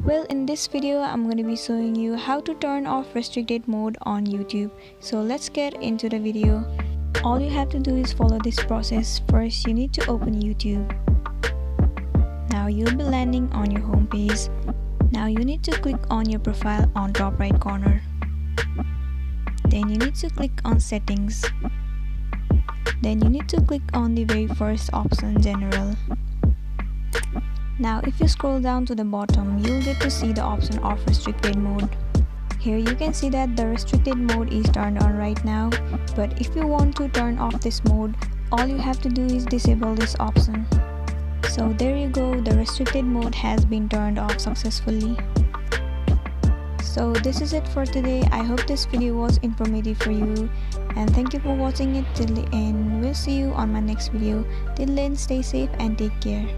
Well, in this video I'm going to be showing you how to turn off restricted mode on YouTube. So let's get into the video. All you have to do is follow this process. First, you need to open YouTube. Now you'll be landing on your home page. Now you need to click on your profile on top right corner. Then you need to click on settings. Then you need to click on the very first option, general. Now if you scroll down to the bottom, you'll get to see the option of restricted mode. Here you can see that the restricted mode is turned on right now, but if you want to turn off this mode, all you have to do is disable this option. So there you go, the restricted mode has been turned off successfully. So this is it for today. I hope this video was informative for you, and thank you for watching it till the end. We'll see you on my next video. Till then, stay safe and take care.